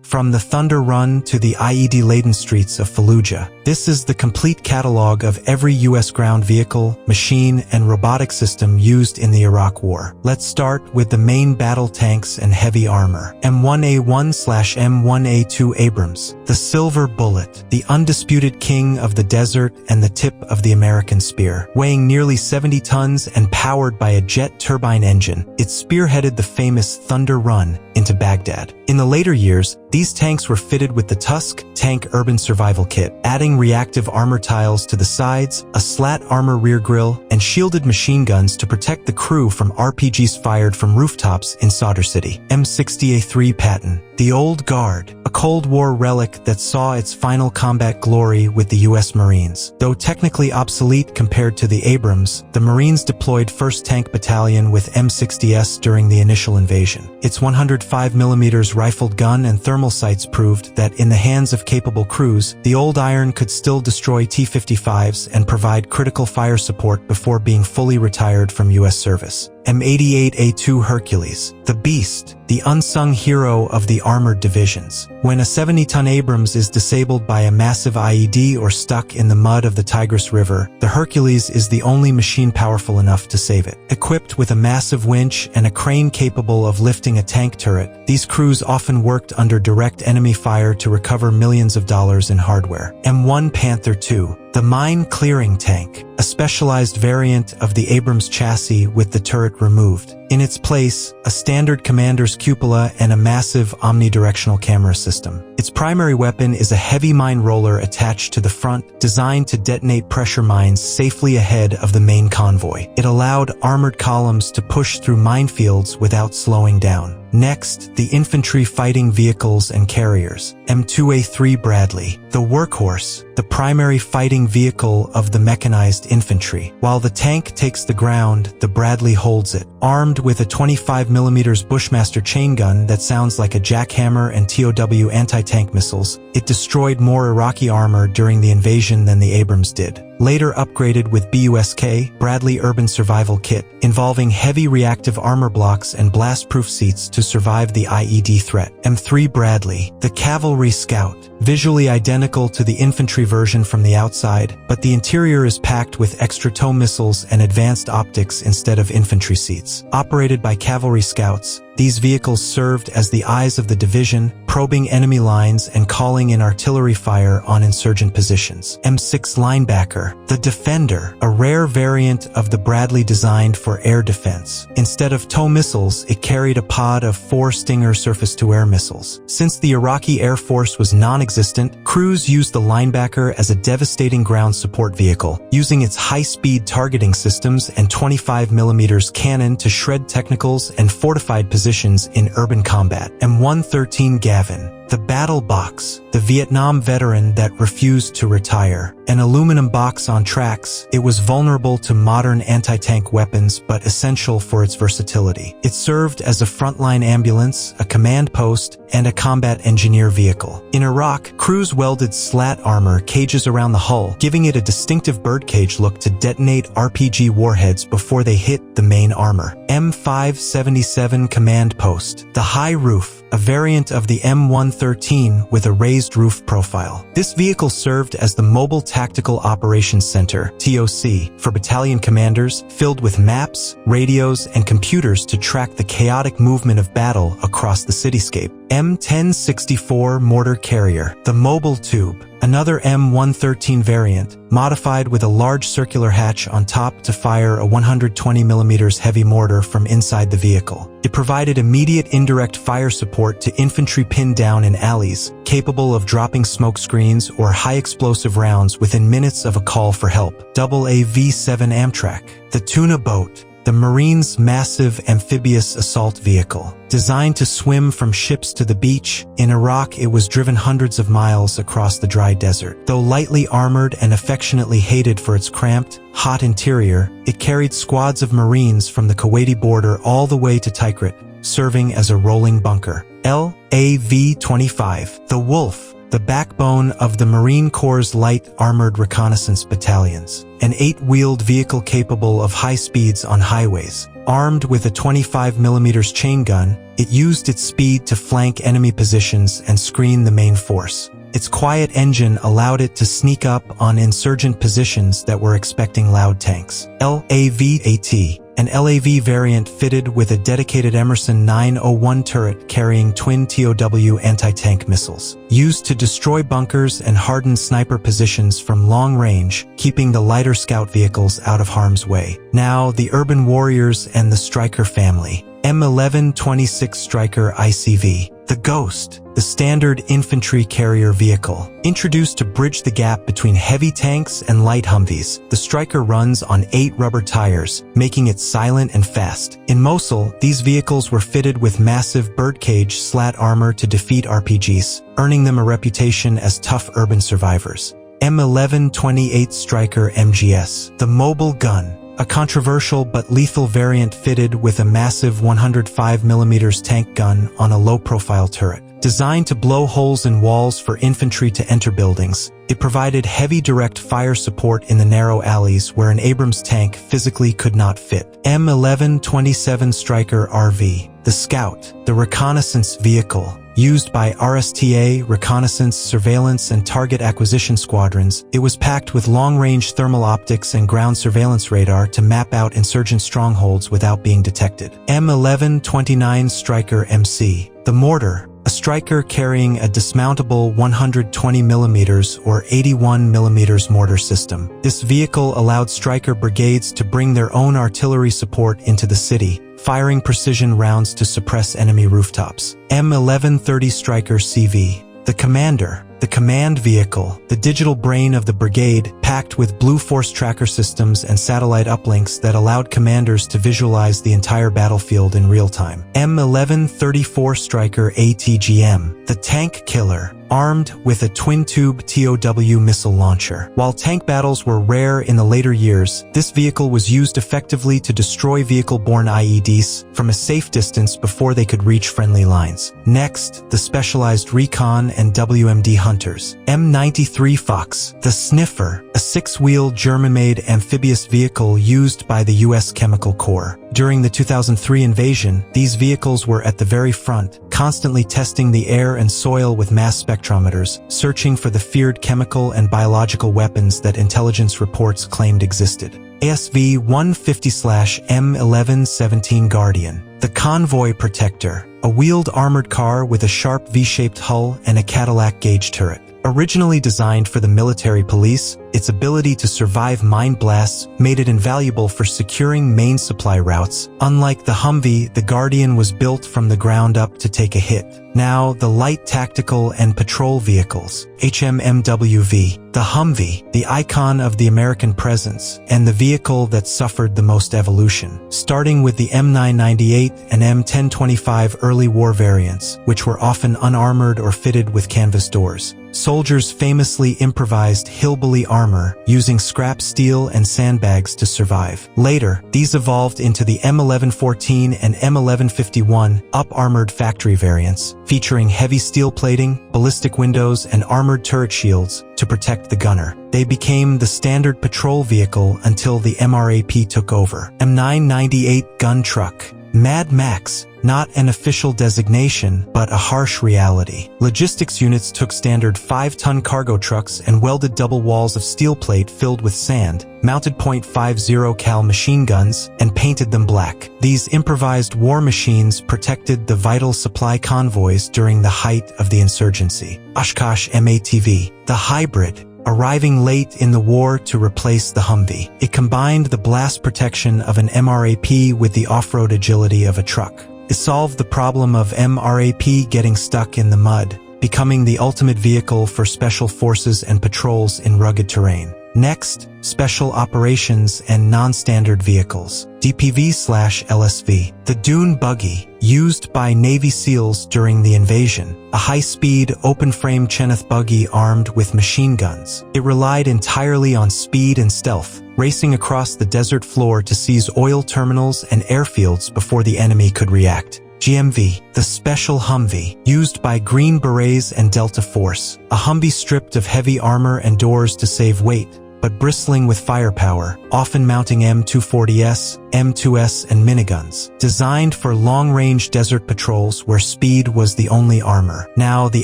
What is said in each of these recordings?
from the Thunder Run to the IED-laden streets of Fallujah. This is the complete catalog of every U.S. ground vehicle, machine, and robotic system used in the Iraq War. Let's start with the main battle tanks and heavy armor. M1A1/M1A2 Abrams, the silver bullet, the undisputed king of the desert and the tip of the American spear. Weighing nearly 70 tons and powered by a jet turbine engine, it spearheaded the famous Thunder Run into Baghdad. In the later years, these tanks were fitted with the Tusk Tank Urban Survival Kit, adding reactive armor tiles to the sides, a slat armor rear grille, and shielded machine guns to protect the crew from RPGs fired from rooftops in Sadr City. M60A3 Patton, the Old Guard, a Cold War relic that saw its final combat glory with the U.S. Marines. Though technically obsolete compared to the Abrams, the Marines deployed 1st Tank Battalion with M60S during the initial invasion. Its 105mm rifled gun and thermal sights proved that in the hands of capable crews, the Old Iron could still destroy T-55s and provide critical fire support before being fully retired from U.S. service. M88A2 Hercules, the Beast, the unsung hero of the armored divisions. When a 70-ton Abrams is disabled by a massive IED or stuck in the mud of the Tigris River, the Hercules is the only machine powerful enough to save it. Equipped with a massive winch and a crane capable of lifting a tank turret, these crews often worked under direct enemy fire to recover millions of dollars in hardware. M1 Panther II, the mine-clearing tank, a specialized variant of the Abrams chassis with the turret removed. In its place, a standard commander's cupola and a massive omnidirectional camera system. Its primary weapon is a heavy mine roller attached to the front, designed to detonate pressure mines safely ahead of the main convoy. It allowed armored columns to push through minefields without slowing down. Next, the infantry fighting vehicles and carriers. M2A3 Bradley, the workhorse, the primary fighting vehicle of the mechanized infantry. While the tank takes the ground, the Bradley holds it. Armed with a 25mm Bushmaster chain gun that sounds like a jackhammer and TOW anti-tank missiles, it destroyed more Iraqi armor during the invasion than the Abrams did. Later upgraded with BUSK, Bradley Urban Survival Kit, involving heavy reactive armor blocks and blast-proof seats to survive the IED threat. M3 Bradley, the Cavalry Scout, visually identical to the infantry version from the outside, but the interior is packed with extra tow missiles and advanced optics instead of infantry seats. Operated by cavalry scouts, these vehicles served as the eyes of the division, probing enemy lines and calling in artillery fire on insurgent positions. M6 Linebacker, the Defender, a rare variant of the Bradley designed for air defense. Instead of tow missiles, it carried a pod of 4 Stinger surface-to-air missiles. Since the Iraqi Air Force was non-existent, crews used the Linebacker as a devastating ground support vehicle, using its high-speed targeting systems and 25mm cannon to shred technicals and fortified positions in urban combat. M113 Gavin, the Battle Box, the Vietnam veteran that refused to retire. An aluminum box on tracks, it was vulnerable to modern anti-tank weapons but essential for its versatility. It served as a frontline ambulance, a command post, and a combat engineer vehicle. In Iraq, crews welded slat armor cages around the hull, giving it a distinctive birdcage look to detonate RPG warheads before they hit the main armor. M577 Command Post, the High Roof, a variant of the M113 with a raised roof profile. This vehicle served as the Mobile Tactical Operations Center, TOC, for battalion commanders, filled with maps, radios, and computers to track the chaotic movement of battle across the cityscape. M1064 Mortar Carrier, the Mobile Tube, another M113 variant, modified with a large circular hatch on top to fire a 120mm heavy mortar from inside the vehicle. It provided immediate indirect fire support to infantry pinned down in alleys, capable of dropping smoke screens or high-explosive rounds within minutes of a call for help. AAV-7 Amtrak, the Tuna Boat, the Marines' massive amphibious assault vehicle. Designed to swim from ships to the beach, in Iraq it was driven hundreds of miles across the dry desert. Though lightly armored and affectionately hated for its cramped, hot interior, it carried squads of Marines from the Kuwaiti border all the way to Tikrit, serving as a rolling bunker. LAV-25, the Wolf, the backbone of the Marine Corps' light armored reconnaissance battalions, an 8-wheeled vehicle capable of high speeds on highways. Armed with a 25mm chain gun, it used its speed to flank enemy positions and screen the main force. Its quiet engine allowed it to sneak up on insurgent positions that were expecting loud tanks. LAV-AT, an LAV variant fitted with a dedicated Emerson 901 turret carrying twin TOW anti-tank missiles, used to destroy bunkers and harden sniper positions from long range, keeping the lighter scout vehicles out of harm's way. Now, the urban warriors and the Stryker family. M1126 Stryker ICV. The Ghost, the standard infantry carrier vehicle. Introduced to bridge the gap between heavy tanks and light Humvees, the Stryker runs on 8 rubber tires, making it silent and fast. In Mosul, these vehicles were fitted with massive birdcage slat armor to defeat RPGs, earning them a reputation as tough urban survivors. M1128 Stryker MGS, the mobile gun. A controversial but lethal variant fitted with a massive 105mm tank gun on a low-profile turret. Designed to blow holes in walls for infantry to enter buildings, it provided heavy direct fire support in the narrow alleys where an Abrams tank physically could not fit. M1127 Stryker RV, the Scout, the reconnaissance vehicle. Used by RSTA, reconnaissance, surveillance, and target acquisition squadrons, it was packed with long-range thermal optics and ground surveillance radar to map out insurgent strongholds without being detected. M1129 Stryker MC, the Mortar, a Stryker carrying a dismountable 120mm or 81mm mortar system. This vehicle allowed Stryker brigades to bring their own artillery support into the city, firing precision rounds to suppress enemy rooftops. M1130 Stryker CV, the Commander, the command vehicle, the digital brain of the brigade, packed with Blue Force tracker systems and satellite uplinks that allowed commanders to visualize the entire battlefield in real time. M1134 Stryker ATGM, the Tank Killer, armed with a twin-tube TOW missile launcher. While tank battles were rare in the later years, this vehicle was used effectively to destroy vehicle-borne IEDs from a safe distance before they could reach friendly lines. Next, the specialized Recon and WMD hunters. M93 Fox, the Sniffer, a 6-wheel German-made amphibious vehicle used by the U.S. Chemical Corps. During the 2003 invasion, these vehicles were at the very front, constantly testing the air and soil with mass spectrometers, searching for the feared chemical and biological weapons that intelligence reports claimed existed. ASV-150/M1117 Guardian, the Convoy Protector, a wheeled armored car with a sharp V-shaped hull and a Cadillac gauge turret. Originally designed for the military police, its ability to survive mine blasts made it invaluable for securing main supply routes. Unlike the Humvee, the Guardian was built from the ground up to take a hit. Now, the light tactical and patrol vehicles, HMMWV, the Humvee, the icon of the American presence, and the vehicle that suffered the most evolution. Starting with the M998 and M1025 early war variants, which were often unarmored or fitted with canvas doors. Soldiers famously improvised Hillbilly Armor, using scrap steel and sandbags to survive. Later, these evolved into the M1114 and M1151 up-armored factory variants, featuring heavy steel plating, ballistic windows, and armored turret shields to protect the gunner. They became the standard patrol vehicle until the MRAP took over. M998 gun truck. Mad Max, not an official designation, but a harsh reality. Logistics units took standard 5-ton cargo trucks and welded double walls of steel plate filled with sand, mounted .50 cal machine guns, and painted them black. These improvised war machines protected the vital supply convoys during the height of the insurgency. Oshkosh MATV, the hybrid, arriving late in the war to replace the Humvee. It combined the blast protection of an MRAP with the off-road agility of a truck. It solved the problem of MRAP getting stuck in the mud, becoming the ultimate vehicle for special forces and patrols in rugged terrain. Next, special operations and non-standard vehicles. DPV/LSV. The Dune Buggy, used by Navy SEALs during the invasion. A high-speed, open-frame Cheneth buggy armed with machine guns. It relied entirely on speed and stealth, racing across the desert floor to seize oil terminals and airfields before the enemy could react. GMV, the Special Humvee, used by Green Berets and Delta Force. A Humvee stripped of heavy armor and doors to save weight, but bristling with firepower, often mounting M240S, M2S, and miniguns. Designed for long-range desert patrols where speed was the only armor. Now the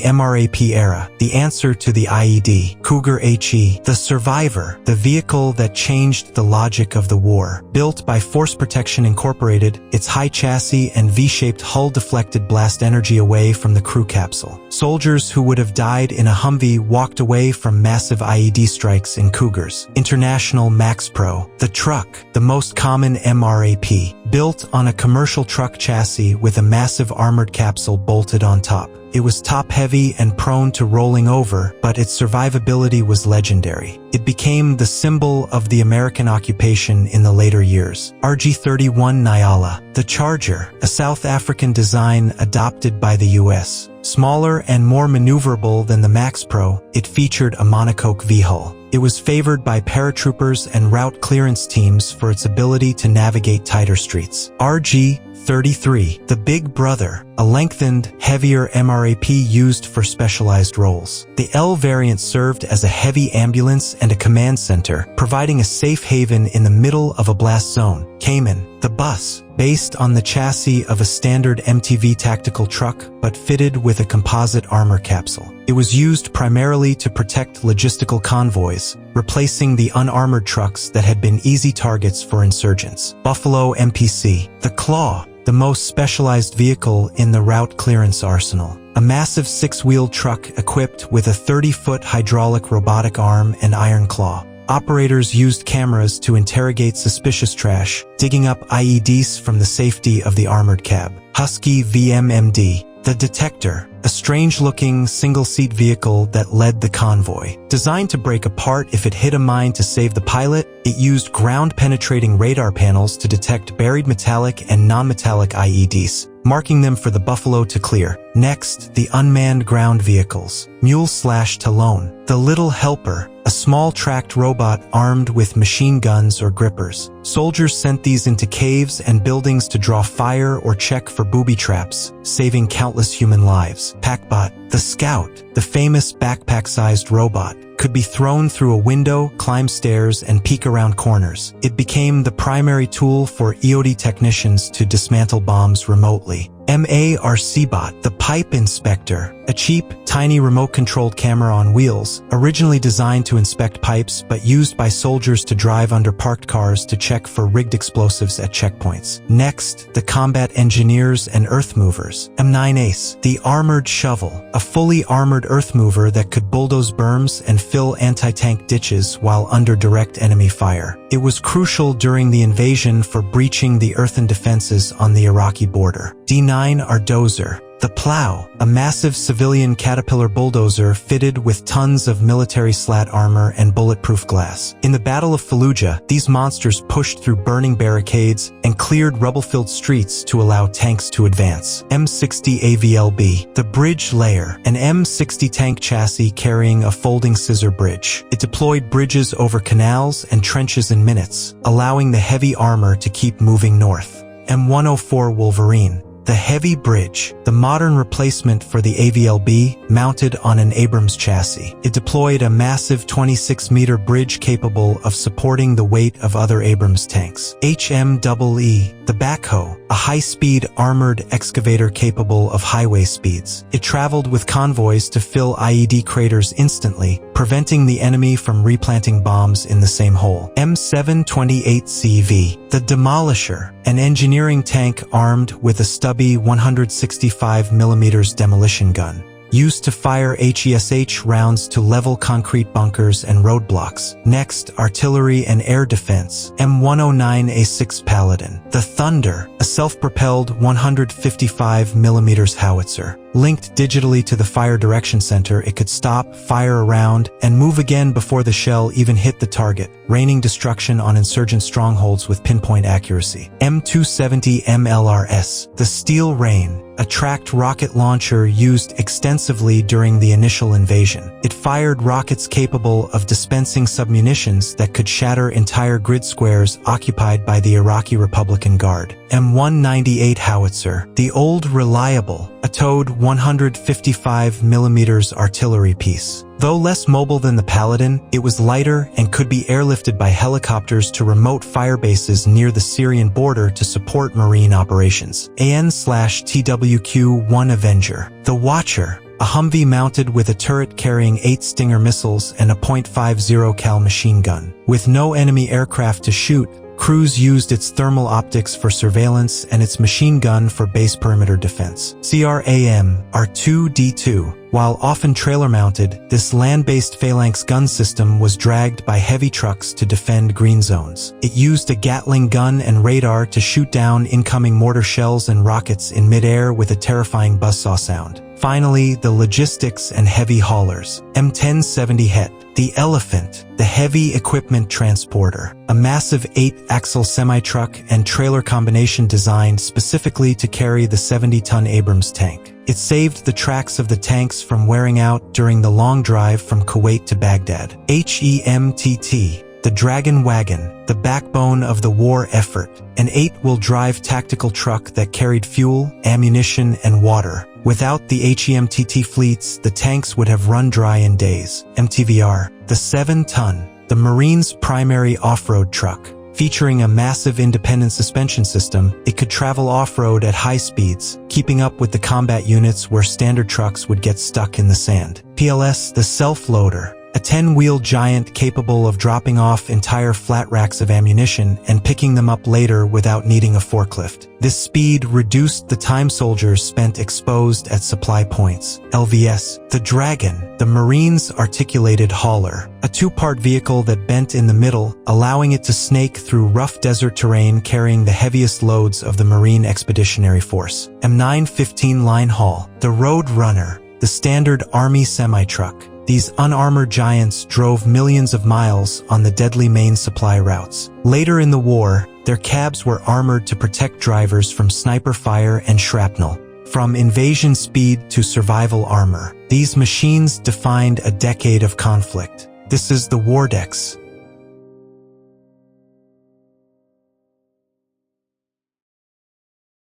MRAP Era, the answer to the IED. Cougar HE, the Survivor, the vehicle that changed the logic of the war. Built by Force Protection Incorporated, its high chassis and V-shaped hull deflected blast energy away from the crew capsule. Soldiers who would have died in a Humvee walked away from massive IED strikes in Cougars. International Max Pro, the truck, the most common MRAP, built on a commercial truck chassis with a massive armored capsule bolted on top. It was top-heavy and prone to rolling over, but its survivability was legendary. It became the symbol of the American occupation in the later years. RG-31 Nyala, the Charger, a South African design adopted by the US. Smaller and more maneuverable than the Max Pro, it featured a monocoque V-hull. It was favored by paratroopers and route clearance teams for its ability to navigate tighter streets. RG-33, the Big Brother, a lengthened, heavier MRAP used for specialized roles. The L variant served as a heavy ambulance and a command center, providing a safe haven in the middle of a blast zone. Cayman, the bus, based on the chassis of a standard MTV tactical truck, but fitted with a composite armor capsule. It was used primarily to protect logistical convoys, replacing the unarmored trucks that had been easy targets for insurgents. Buffalo MPC, the Claw, the most specialized vehicle in the route clearance arsenal. A massive six-wheeled truck equipped with a 30-foot hydraulic robotic arm and iron claw. Operators used cameras to interrogate suspicious trash, digging up IEDs from the safety of the armored cab. Husky VMMD, the Detector, a strange-looking, single-seat vehicle that led the convoy. Designed to break apart if it hit a mine to save the pilot, it used ground-penetrating radar panels to detect buried metallic and non-metallic IEDs, marking them for the Buffalo to clear. Next, the unmanned ground vehicles. Mule/Talon, the Little Helper, a small tracked robot armed with machine guns or grippers. Soldiers sent these into caves and buildings to draw fire or check for booby traps, saving countless human lives. Packbot, the Scout, the famous backpack-sized robot, could be thrown through a window, climb stairs, and peek around corners. It became the primary tool for EOD technicians to dismantle bombs remotely. MARC-Bot, the Pipe Inspector, a cheap, tiny remote-controlled camera on wheels, originally designed to inspect pipes but used by soldiers to drive under parked cars to check for rigged explosives at checkpoints. Next, the Combat Engineers and Earthmovers. M9 Ace, the Armored Shovel, a fully armored earthmover that could bulldoze berms and fill anti-tank ditches while under direct enemy fire. It was crucial during the invasion for breaching the earthen defenses on the Iraqi border. D9 Dozer, the Plow, a massive civilian Caterpillar bulldozer fitted with tons of military slat armor and bulletproof glass. In the Battle of Fallujah, these monsters pushed through burning barricades and cleared rubble-filled streets to allow tanks to advance. M60 AVLB, the Bridge Layer, an M60 tank chassis carrying a folding scissor bridge. It deployed bridges over canals and trenches in minutes, allowing the heavy armor to keep moving north. M104 Wolverine, the Heavy Bridge, the modern replacement for the AVLB, mounted on an Abrams chassis. It deployed a massive 26-meter bridge capable of supporting the weight of other Abrams tanks. HMEE, the Backhoe, a high-speed armored excavator capable of highway speeds. It traveled with convoys to fill IED craters instantly, preventing the enemy from replanting bombs in the same hole. M728CV, the Demolisher, an engineering tank armed with a stubby 165mm demolition gun, used to fire HESH rounds to level concrete bunkers and roadblocks. Next, artillery and air defense. M109A6 Paladin, the Thunder, a self-propelled 155mm howitzer. Linked digitally to the fire direction center, it could stop, fire around, and move again before the shell even hit the target, raining destruction on insurgent strongholds with pinpoint accuracy. M270 MLRS, the Steel Rain, a tracked rocket launcher used extensively during the initial invasion. It fired rockets capable of dispensing submunitions that could shatter entire grid squares occupied by the Iraqi Republican Guard. M198 howitzer, the old reliable, a towed 155mm artillery piece. Though less mobile than the Paladin, it was lighter and could be airlifted by helicopters to remote firebases near the Syrian border to support marine operations. AN/TWQ-1 Avenger. The Watcher, a Humvee mounted with a turret carrying 8 Stinger missiles and a .50 cal machine gun. With no enemy aircraft to shoot, crews used its thermal optics for surveillance and its machine gun for base perimeter defense. CRAM R2D2. While often trailer-mounted, this land-based phalanx gun system was dragged by heavy trucks to defend green zones. It used a Gatling gun and radar to shoot down incoming mortar shells and rockets in midair with a terrifying buzzsaw sound. Finally, the logistics and heavy haulers. M1070 Het. The Elephant, the heavy equipment transporter, a massive 8-axle semi-truck and trailer combination designed specifically to carry the 70-ton Abrams tank. It saved the tracks of the tanks from wearing out during the long drive from Kuwait to Baghdad. HEMTT, the Dragon Wagon, the backbone of the war effort, an 8-wheel drive tactical truck that carried fuel, ammunition, and water. Without the HEMTT fleets, the tanks would have run dry in days. MTVR, the 7-ton, the Marines' primary off-road truck. Featuring a massive independent suspension system, it could travel off-road at high speeds, keeping up with the combat units where standard trucks would get stuck in the sand. PLS, the self-loader, a 10-wheel giant capable of dropping off entire flat racks of ammunition and picking them up later without needing a forklift. This speed reduced the time soldiers spent exposed at supply points. LVS, the Dragon, the Marines' articulated hauler, a 2-part vehicle that bent in the middle, allowing it to snake through rough desert terrain carrying the heaviest loads of the Marine Expeditionary Force. M915 line haul, the Road Runner, the standard Army semi-truck. These unarmored giants drove millions of miles on the deadly main supply routes. Later in the war, their cabs were armored to protect drivers from sniper fire and shrapnel. From invasion speed to survival armor, these machines defined a decade of conflict. This is the WarDex